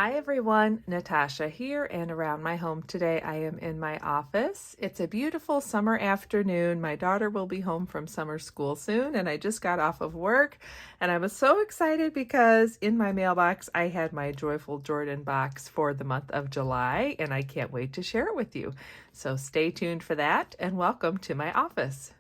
Hi everyone, Natasha here, and around my home today I am in my office. It's a beautiful summer afternoon. My daughter will be home from summer school soon, and I just got off of work, and I was so excited because in my mailbox I had my Joyful Jordan box for the month of July, and I can't wait to share it with you. So stay tuned for that, and welcome to my office.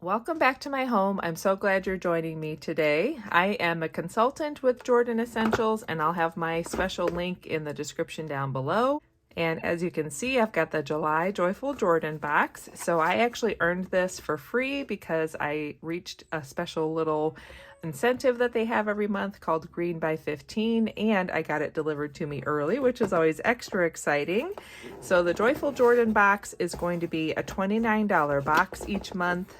Welcome back to my home. I'm so glad you're joining me today. I am a consultant with Jordan Essentials, and I'll have my special link in the description down below. And as you can see, I've got the July Joyful Jordan box. So I actually earned this for free because I reached a special little incentive that they have every month called Green by 15, and I got it delivered to me early, which is always extra exciting. So the Joyful Jordan box is going to be a $29 box each month.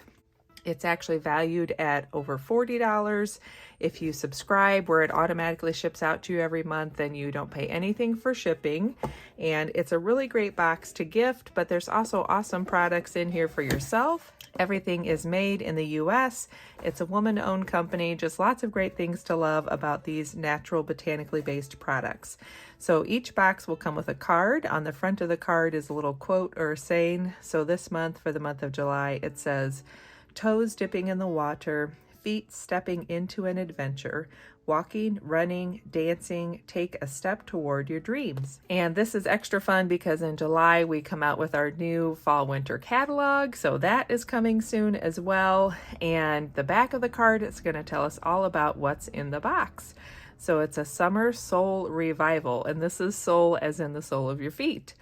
It's actually valued at over $40. If you subscribe, where it automatically ships out to you every month, then you don't pay anything for shipping. And it's a really great box to gift, but there's also awesome products in here for yourself. Everything is made in the US. It's a woman-owned company, just lots of great things to love about these natural, botanically based products. So each box will come with a card. On the front of the card is a little quote or saying. So this month, for the month of July, it says, "Toes dipping in the water, feet stepping into an adventure, walking, running, dancing, take a step toward your dreams." And this is extra fun because in July we come out with our new fall winter catalog. So that is coming soon as well. And the back of the card is going to tell us all about what's in the box. So it's a summer soul revival. And this is soul as in the sole of your feet.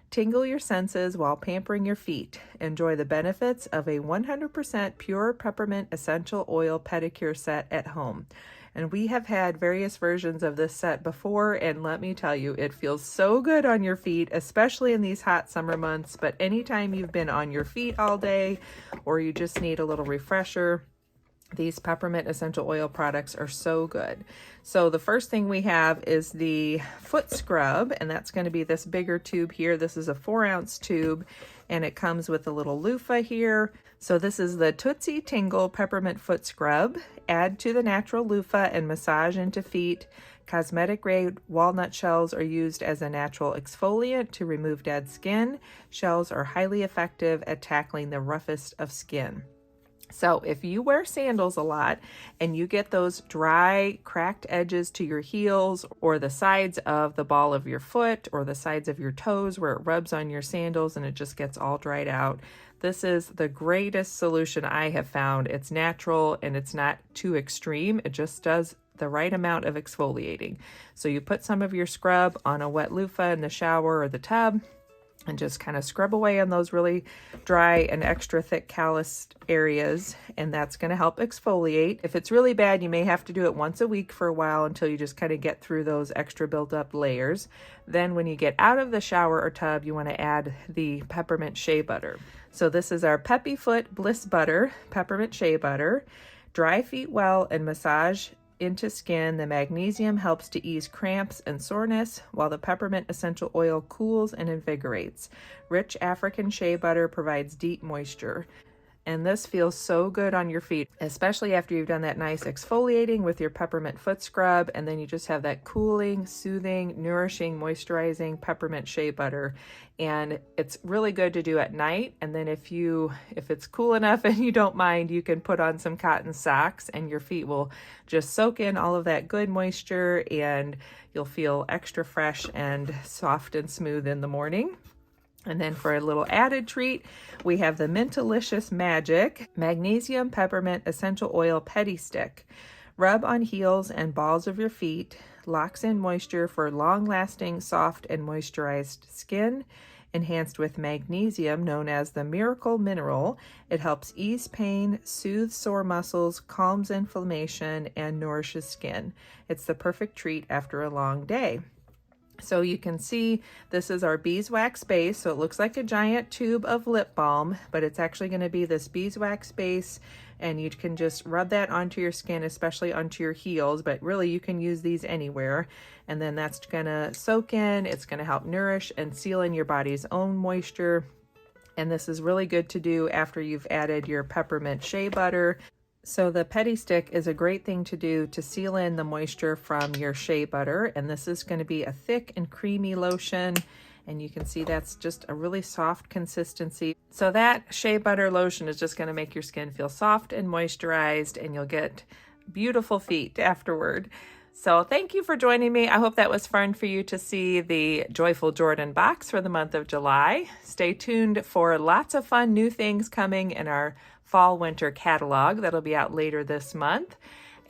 Tingle your senses while pampering your feet. Enjoy the benefits of a 100% pure peppermint essential oil pedicure set at home. And we have had various versions of this set before, and let me tell you, it feels so good on your feet, especially in these hot summer months. But anytime you've been on your feet all day or you just need a little refresher, these peppermint essential oil products are so good. So the first thing we have is the foot scrub, and that's going to be this bigger tube here. This is a 4-ounce tube, and it comes with a little loofah here. So this is the Tootsie Tingle Peppermint Foot Scrub. Add to the natural loofah and massage into feet. Cosmetic grade walnut shells are used as a natural exfoliant to remove dead skin. Shells are highly effective at tackling the roughest of skin. So if you wear sandals a lot and you get those dry, cracked edges to your heels or the sides of the ball of your foot or the sides of your toes where it rubs on your sandals and it just gets all dried out, this is the greatest solution I have found. It's natural and it's not too extreme. It just does the right amount of exfoliating. So you put some of your scrub on a wet loofah in the shower or the tub, and just kind of scrub away on those really dry and extra thick calloused areas, and that's going to help exfoliate. If it's really bad, you may have to do it once a week for a while until you just kind of get through those extra built up layers. Then when you get out of the shower or tub, you want to add the peppermint shea butter. So this is our Peppy Foot Bliss Butter, peppermint shea butter. Dry feet well and massage into skin. The magnesium helps to ease cramps and soreness, while the peppermint essential oil cools and invigorates. Rich African shea butter provides deep moisture. And this feels so good on your feet, especially after you've done that nice exfoliating with your peppermint foot scrub, and then you just have that cooling, soothing, nourishing, moisturizing peppermint shea butter. And it's really good to do at night. And then if it's cool enough and you don't mind, you can put on some cotton socks and your feet will just soak in all of that good moisture, and you'll feel extra fresh and soft and smooth in the morning. And then for a little added treat, we have the Mintalicious Magic Magnesium Peppermint Essential Oil Pedi-Stick. Rub on heels and balls of your feet. Locks in moisture for long-lasting, soft, and moisturized skin. Enhanced with magnesium, known as the miracle mineral. It helps ease pain, soothes sore muscles, calms inflammation, and nourishes skin. It's the perfect treat after a long day. So you can see this is our beeswax base. So it looks like a giant tube of lip balm, but it's actually going to be this beeswax base, and you can just rub that onto your skin, especially onto your heels, but really you can use these anywhere. And then that's going to soak in, it's going to help nourish and seal in your body's own moisture. And this is really good to do after you've added your peppermint shea butter. So the Pedi-Stick is a great thing to do to seal in the moisture from your shea butter. And this is going to be a thick and creamy lotion. And you can see that's just a really soft consistency. So that shea butter lotion is just going to make your skin feel soft and moisturized, and you'll get beautiful feet afterward. So thank you for joining me. I hope that was fun for you to see the Joyful Jordan box for the month of July. Stay tuned for lots of fun new things coming in our fall winter catalog that'll be out later this month.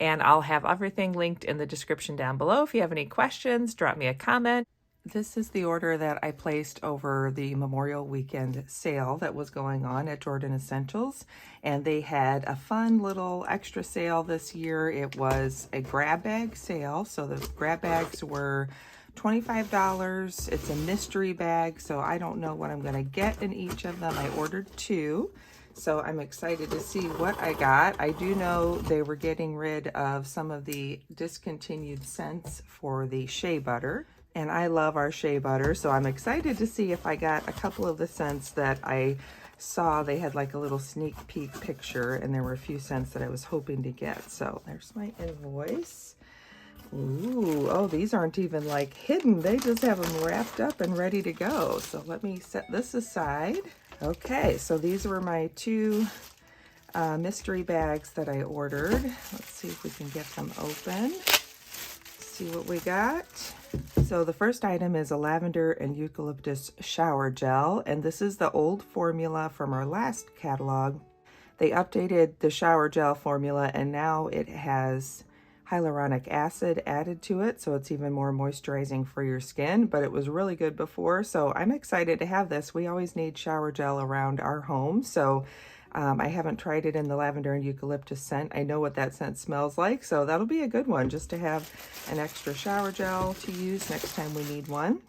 And I'll have everything linked in the description down below. If you have any questions, drop me a comment. This is the order that I placed over the Memorial Weekend sale that was going on at Jordan Essentials. And they had a fun little extra sale this year. It was a grab bag sale. So the grab bags were $25. It's a mystery bag, so I don't know what I'm going to get in each of them. I ordered 2. So I'm excited to see what I got. I do know they were getting rid of some of the discontinued scents for the shea butter. And I love our shea butter, so I'm excited to see if I got a couple of the scents that I saw. They had like a little sneak peek picture, and there were a few scents that I was hoping to get. So there's my invoice. Ooh, oh, these aren't even like hidden. They just have them wrapped up and ready to go. So let me set this aside. Okay, so these were my 2 mystery bags that I ordered. Let's see if we can get them open. See what we got. So the first item is a lavender and eucalyptus shower gel, and this is the old formula from our last catalog. They updated the shower gel formula, and now it has hyaluronic acid added to it, so it's even more moisturizing for your skin, but it was really good before, so I'm excited to have this. We always need shower gel around our home, so I haven't tried it in the lavender and eucalyptus scent. I know what that scent smells like, so that'll be a good one just to have an extra shower gel to use next time we need one.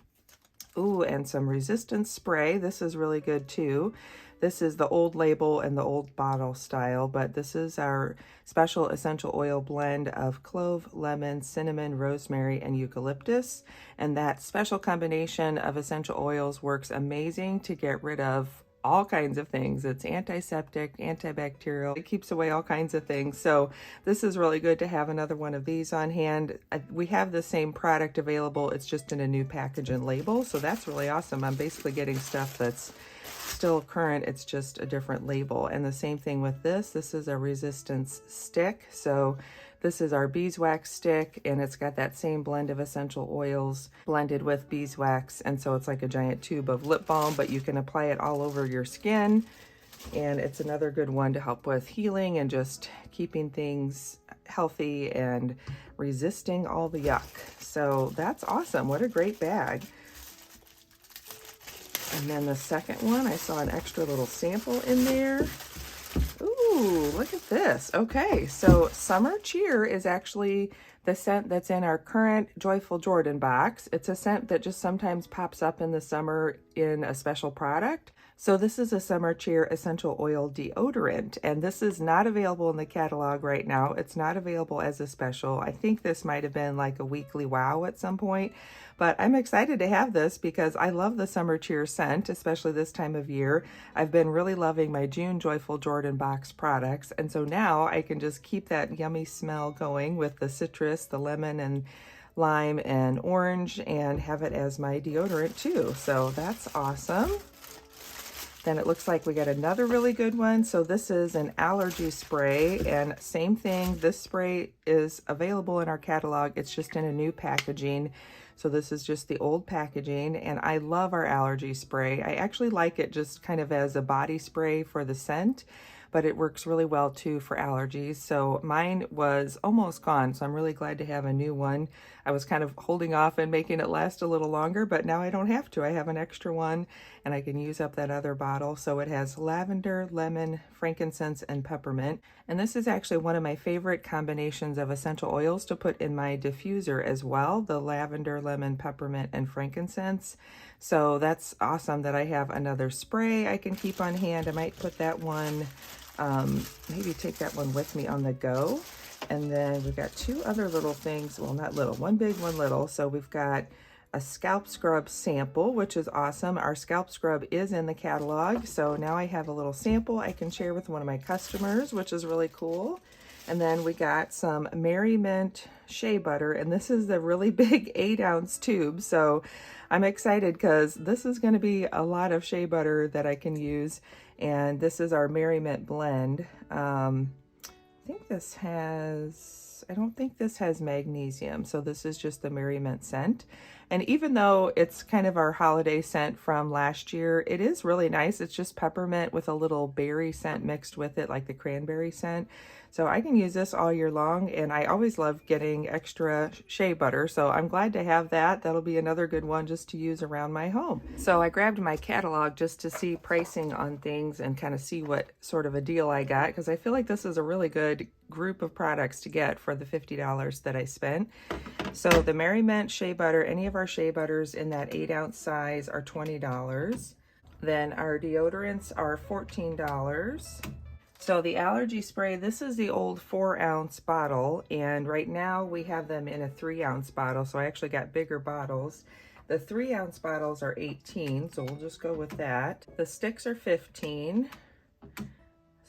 Ooh, and some resistance spray. This is really good too. This is the old label and the old bottle style, but this is our special essential oil blend of clove, lemon, cinnamon, rosemary, and eucalyptus. And that special combination of essential oils works amazing to get rid of all kinds of things. It's antiseptic, antibacterial. It keeps away all kinds of things. So this is really good to have another one of these on hand. We have the same product available. It's just in a new package and label. So that's really awesome. I'm basically getting stuff that's still current. It's just a different label. And the same thing with this. This is a resistance stick. So this is our beeswax stick, and it's got that same blend of essential oils blended with beeswax. And so it's like a giant tube of lip balm, but you can apply it all over your skin. And it's another good one to help with healing and just keeping things healthy and resisting all the yuck. So that's awesome. What a great bag. And then the second one, I saw an extra little sample in there. Ooh, look at this. Okay, so Summer Cheer is actually the scent that's in our current Joyful Jordan box. It's a scent that just sometimes pops up in the summer in a special product. So this is a Summer Cheer essential oil deodorant, and this is not available in the catalog right now. It's not available as a special. I think this might have been like a weekly wow at some point, but I'm excited to have this because I love the Summer Cheer scent, especially this time of year. I've been really loving my June Joyful Jordan box products, and so now I can just keep that yummy smell going with the citrus, the lemon, and lime and orange, and have it as my deodorant too. So that's awesome. Then it looks like we got another really good one. So this is an allergy spray, and same thing. This spray is available in our catalog. It's just in a new packaging. So this is just the old packaging, and I love our allergy spray. I actually like it just kind of as a body spray for the scent, but it works really well too for allergies. So mine was almost gone, so I'm really glad to have a new one. I was kind of holding off and making it last a little longer, but now I don't have to. I have an extra one, and I can use up that other bottle. So it has lavender, lemon, frankincense, and peppermint. And this is actually one of my favorite combinations of essential oils to put in my diffuser as well, the lavender, lemon, peppermint, and frankincense. So that's awesome that I have another spray I can keep on hand. I might put that one, maybe take that one with me on the go. And then we've got 2 other little things. Well, not little, one big, one little. So we've got a scalp scrub sample, which is awesome. Our scalp scrub is in the catalog, so now I have a little sample I can share with one of my customers, which is really cool. And then we got some Mary Mint shea butter, and this is the really big 8-ounce tube, so I'm excited because this is going to be a lot of shea butter that I can use. And this is our Mary Mint blend. I don't think this has magnesium, so this is just the Mary Mint scent. And even though it's kind of our holiday scent from last year, it is really nice. It's just peppermint with a little berry scent mixed with it, like the cranberry scent. So I can use this all year long, and I always love getting extra shea butter, so I'm glad to have that. That'll be another good one just to use around my home. So I grabbed my catalog just to see pricing on things and kind of see what sort of a deal I got, because I feel like this is a really good group of products to get for the $50 that I spent. So the Mary Mint shea butter, any of our shea butters in that 8-ounce size are $20. Then our deodorants are $14. So the allergy spray, this is the old 4-ounce bottle, and right now we have them in a 3-ounce bottle, so I actually got bigger bottles. The 3-ounce bottles are $18, so we'll just go with that. The sticks are $15,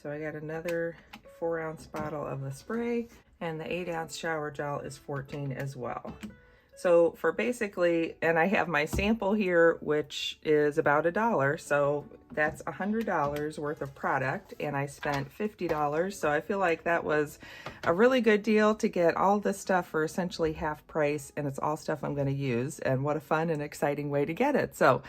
so I got another 4-ounce bottle of the spray, and the 8-ounce shower gel is $14 as well. So for basically, and I have my sample here, which is about $1, so that's $100 worth of product, and I spent $50, so I feel like that was a really good deal to get all this stuff for essentially half price, and it's all stuff I'm going to use, and what a fun and exciting way to get it. So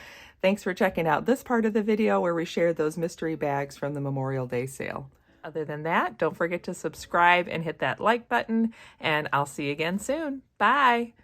thanks for checking out this part of the video where we shared those mystery bags from the Memorial Day sale. Other than that, don't forget to subscribe and hit that like button, and I'll see you again soon. Bye!